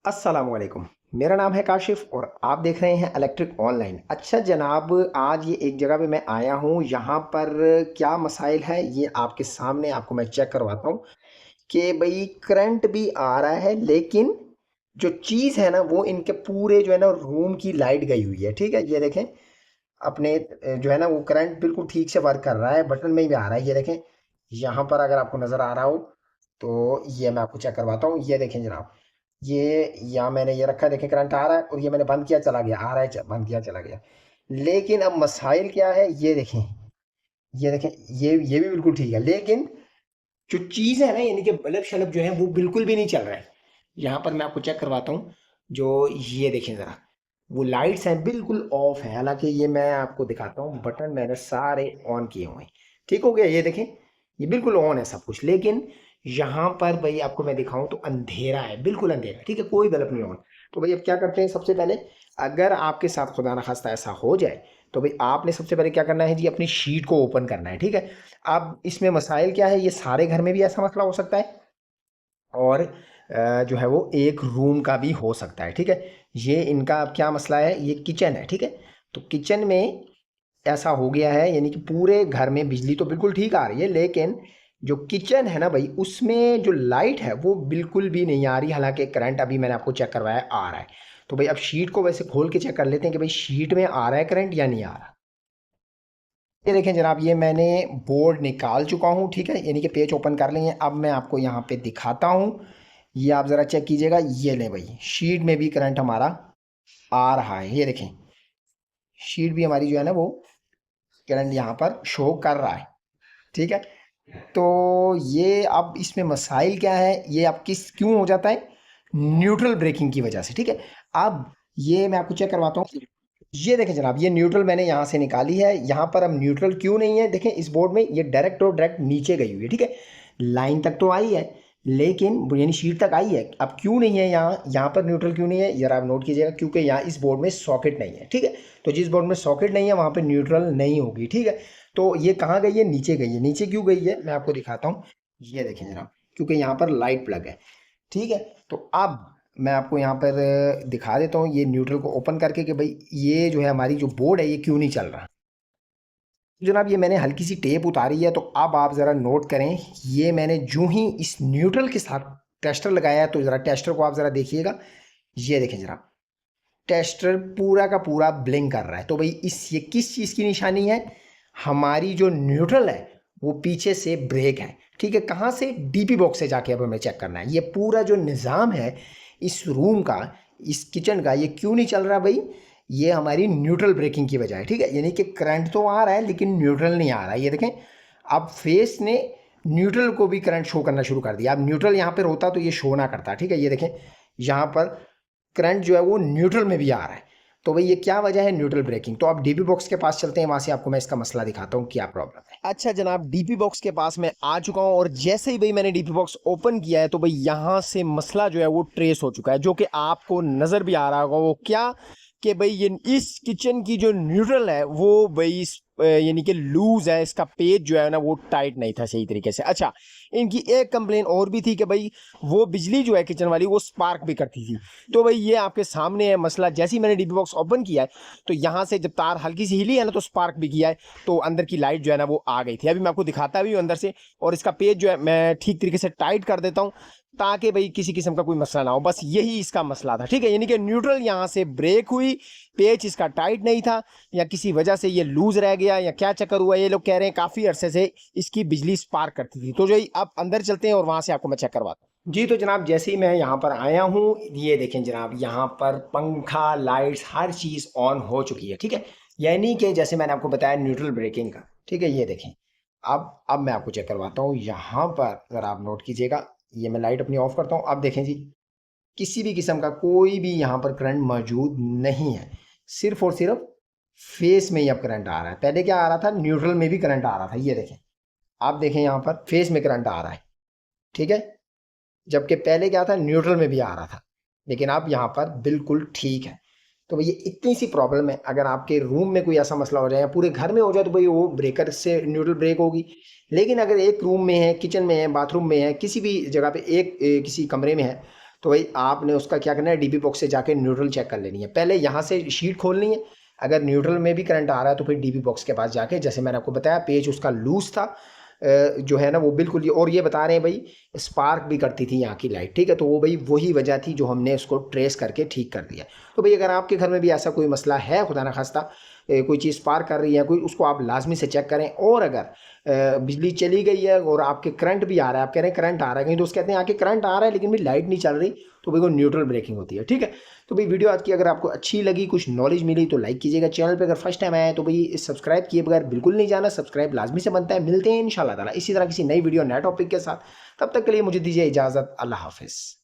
अस्सलामुअलैकुम। मेरा नाम है काशिफ और आप देख रहे हैं इलेक्ट्रिक ऑनलाइन। अच्छा जनाब, आज ये एक जगह पे मैं आया हूँ, यहाँ पर क्या मसाइल है ये आपके सामने आपको मैं चेक करवाता हूँ कि भाई करंट भी आ रहा है, लेकिन जो चीज़ है ना वो इनके पूरे जो है ना रूम की लाइट गई हुई है। ठीक है, ये देखें अपने जो है ना वो करंट बिल्कुल ठीक से वर्क कर रहा है, बटन में ही आ रहा है। ये देखें यहाँ पर अगर आपको नज़र आ रहा हो तो ये मैं आपको चेक करवाता हूँ। ये देखें जनाब, ये यहाँ मैंने ये रखा है, देखें करंट आ रहा है और ये मैंने बंद किया चला गया, आ रहा है बंद किया चला गया। लेकिन अब मसाइल क्या है ये देखें, ये देखें, ये भी बिल्कुल ठीक है, लेकिन जो चीज़ है ना यानी कि बल्ब शल्ब जो है वो बिल्कुल भी नहीं चल रहा है। यहाँ पर मैं आपको चेक करवाता हूँ। जो ये देखें ज़रा, वो लाइट्स हैं बिल्कुल ऑफ है, हालांकि ये मैं आपको दिखाता हूँ, बटन मैंने सारे ऑन किए हुए हैं। ठीक हो गया, ये देखें ये बिल्कुल ऑन है सब कुछ, लेकिन यहाँ पर भाई आपको मैं दिखाऊं तो अंधेरा है, बिल्कुल अंधेरा। ठीक है, कोई बल्ब नहीं ऑन। तो भाई अब क्या करते हैं, सबसे पहले अगर आपके साथ खुदा ना खास्ता ऐसा हो जाए तो भाई आपने सबसे पहले क्या करना है जी, अपनी शीट को ओपन करना है। ठीक है, अब इसमें मसाइल क्या है, ये सारे घर में भी ऐसा मसला हो सकता है और जो है वो एक रूम का भी हो सकता है। ठीक है, ये इनका अब क्या मसला है, ये किचन है। ठीक है, तो किचन में ऐसा हो गया है, यानी कि पूरे घर में बिजली तो बिल्कुल ठीक आ रही है, लेकिन जो किचन है ना भाई उसमें जो लाइट है वो बिल्कुल भी नहीं आ रही, हालांकि करंट अभी मैंने आपको चेक करवाया आ रहा है। तो भाई अब शीट को वैसे खोल के चेक कर लेते हैं कि भाई शीट में आ रहा है करंट या नहीं आ रहा। ये देखें जनाब, ये मैंने बोर्ड निकाल चुका हूँ। ठीक है, यानी कि पेज ओपन कर लिए हैं। अब मैं आपको यहाँ पे दिखाता हूँ, ये आप ज़रा चेक कीजिएगा। ये ले भाई, शीट में भी करंट हमारा आ रहा है। ये देखें शीट भी हमारी जो है ना वो करंट यहाँ पर शो कर रहा है। ठीक है, तो ये अब इसमें मसाइल क्या है, ये अब किस क्यों हो जाता है, न्यूट्रल ब्रेकिंग की वजह से। ठीक है, अब ये मैं आपको चेक करवाता हूँ। ये देखें जनाब, ये न्यूट्रल मैंने यहाँ से निकाली है। यहाँ पर अब न्यूट्रल क्यों नहीं है, देखें इस बोर्ड में ये डायरेक्ट और डायरेक्ट नीचे गई हुई है। ठीक है, लाइन तक तो आई है, लेकिन यानी शीट तक आई है। अब क्यों नहीं है यहाँ, यहाँ पर न्यूट्रल क्यों नहीं है जरा आप नोट कीजिएगा, क्योंकि यहाँ इस बोर्ड में सॉकेट नहीं है। ठीक है, तो जिस बोर्ड में सॉकेट नहीं है वहाँ पर न्यूट्रल नहीं होगी। ठीक है, तो ये कहाँ गई है, नीचे गई है। नीचे क्यों गई है मैं आपको दिखाता हूँ। ये देखें जनाब, क्योंकि यहाँ पर लाइट प्लग है। ठीक है, तो अब मैं आपको यहाँ पर दिखा देता हूँ ये न्यूट्रल को ओपन करके कि भाई ये जो है हमारी जो बोर्ड है ये क्यों नहीं चल रहा। जनाब ये मैंने हल्की सी टेप उतारी है, तो अब आप ज़रा नोट करें, ये मैंने जो ही इस न्यूट्रल के साथ टेस्टर लगाया है, तो ज़रा टेस्टर को आप ज़रा देखिएगा। ये देखें जनाब, टेस्टर पूरा का पूरा ब्लिंक कर रहा है। तो भाई इस ये किस चीज़ की निशानी है, हमारी जो न्यूट्रल है वो पीछे से ब्रेक है। ठीक है, कहाँ से, डीपी बॉक्स से जाके अब हमें चेक करना है। ये पूरा जो निज़ाम है इस रूम का, इस किचन का, ये क्यों नहीं चल रहा भाई, ये हमारी न्यूट्रल ब्रेकिंग की वजह है। ठीक है, यानी कि करंट तो आ रहा है लेकिन न्यूट्रल नहीं आ रहा है। ये देखें, अब फेस ने न्यूट्रल को भी करंट शो करना शुरू कर दिया। अब न्यूट्रल यहाँ पर होता तो ये शो ना करता। ठीक है, ये देखें यहाँ पर करंट जो है वो न्यूट्रल में भी आ रहा है। तो भाई ये क्या वजह है, न्यूट्रल ब्रेकिंग। तो आप डीपी बॉक्स के पास चलते हैं, वहां से आपको मैं इसका मसला दिखाता हूँ क्या प्रॉब्लम है। अच्छा जनाब, डीपी बॉक्स के पास मैं आ चुका हूँ और जैसे ही भाई मैंने डीपी बॉक्स ओपन किया है तो भाई यहाँ से मसला जो है वो ट्रेस हो चुका है, जो कि आपको नजर भी आ रहा होगा। वो क्या कि भाई ये इस किचन की जो न्यूट्रल है वो भाई यानी कि लूज है, इसका पेज जो है ना वो टाइट नहीं था सही तरीके से। अच्छा, इनकी एक कंप्लेन और भी थी कि भाई वो बिजली जो है किचन वाली वो स्पार्क भी करती थी। तो भाई ये आपके सामने है मसला। जैसे ही मैंने डीपी बॉक्स ओपन किया है तो यहाँ से जब तार हल्की सी हिली है ना तो स्पार्क भी किया है, तो अंदर की लाइट जो है ना वो आ गई थी। अभी मैं आपको दिखाता भी हूँ अंदर से, और इसका पेज जो है मैं ठीक तरीके से टाइट कर देता हूँ ताकि भाई किसी किस्म का कोई मसला ना हो। बस यही इसका मसला था। ठीक है, यानी कि न्यूट्रल यहाँ से ब्रेक हुई, पेज इसका टाइट नहीं था, या किसी वजह से ये लूज रह गया, या क्या चक्कर हुआ। ये लोग कह रहे हैं काफी अरसे से इसकी बिजली स्पार्क करती थी। तो जो अब अंदर चलते हैं और वहां से आपको मैं चेक करवाता हूँ। जी तो जनाब, जैसे ही मैं यहाँ पर आया हूँ, ये देखें जनाब, यहाँ पर पंखा, लाइट्स, हर चीज़ ऑन हो चुकी है। ठीक है, यानी कि जैसे मैंने आपको बताया न्यूट्रल ब्रेकिंग का। ठीक है, ये देखें, अब मैं आपको चेक करवाता हूँ। यहाँ पर ज़रा आप नोट कीजिएगा, ये मैं लाइट अपनी ऑफ करता हूँ। अब देखें जी, किसी भी किस्म का कोई भी यहाँ पर करंट मौजूद नहीं है, सिर्फ और सिर्फ फेस में ही अब करंट आ रहा है। पहले क्या आ रहा था, न्यूट्रल में भी करंट आ रहा था। ये देखें, आप देखें यहाँ पर फेस में करंट आ रहा है। ठीक है, जबकि पहले क्या था, न्यूट्रल में भी आ रहा था, लेकिन अब यहाँ पर बिल्कुल ठीक है। तो भैया इतनी सी प्रॉब्लम है, अगर आपके रूम में कोई ऐसा मसला हो जाए या पूरे घर में हो जाए तो भाई वो ब्रेकर से न्यूट्रल ब्रेक होगी। लेकिन अगर एक रूम में है, किचन में है, बाथरूम में है, किसी भी जगह पे किसी कमरे में है, तो भाई आपने उसका क्या करना है, डीबी बॉक्स से जाके न्यूट्रल चेक कर लेनी है। पहले यहाँ से शीट खोलनी है, अगर न्यूट्रल में भी करंट आ रहा है तो फिर डीबी बॉक्स के पास जाके, जैसे मैंने आपको बताया पेज उसका लूज था, जो है ना वो बिल्कुल, और ये बता रहे हैं भाई स्पार्क भी करती थी यहाँ की लाइट, ठीक है। तो वो भाई वही वजह थी जो हमने उसको ट्रेस करके ठीक कर दिया। तो भाई अगर आपके घर में भी ऐसा कोई मसला है, खुदा ना खास्ता कोई चीज़ स्पार्क कर रही है कोई, उसको आप लाजमी से चेक करें। और अगर बिजली चली गई है और आपके करंट भी आ रहा है, आप कह रहे हैं करंट आ रहा है, कहीं दोस्त कहते हैं आके करंट आ रहा है लेकिन भी लाइट नहीं चल रही, तो भाई वो न्यूट्रल ब्रेकिंग होती है, ठीक है। तो भाई वीडियो आज की अगर आपको अच्छी लगी, कुछ नॉलेज मिली, तो लाइक कीजिएगा। चैनल पे अगर फर्स्ट टाइम आए तो भाई सब्सक्राइब किए बगैर बिल्कुल नहीं जाना, सब्सक्राइब लाजमी से बनता है। मिलते हैं इंशाल्लाह ताला इसी तरह किसी नई वीडियो नए टॉपिक के साथ, तब तक के लिए मुझे दीजिए इजाज़त। अल्लाह हाफिज़।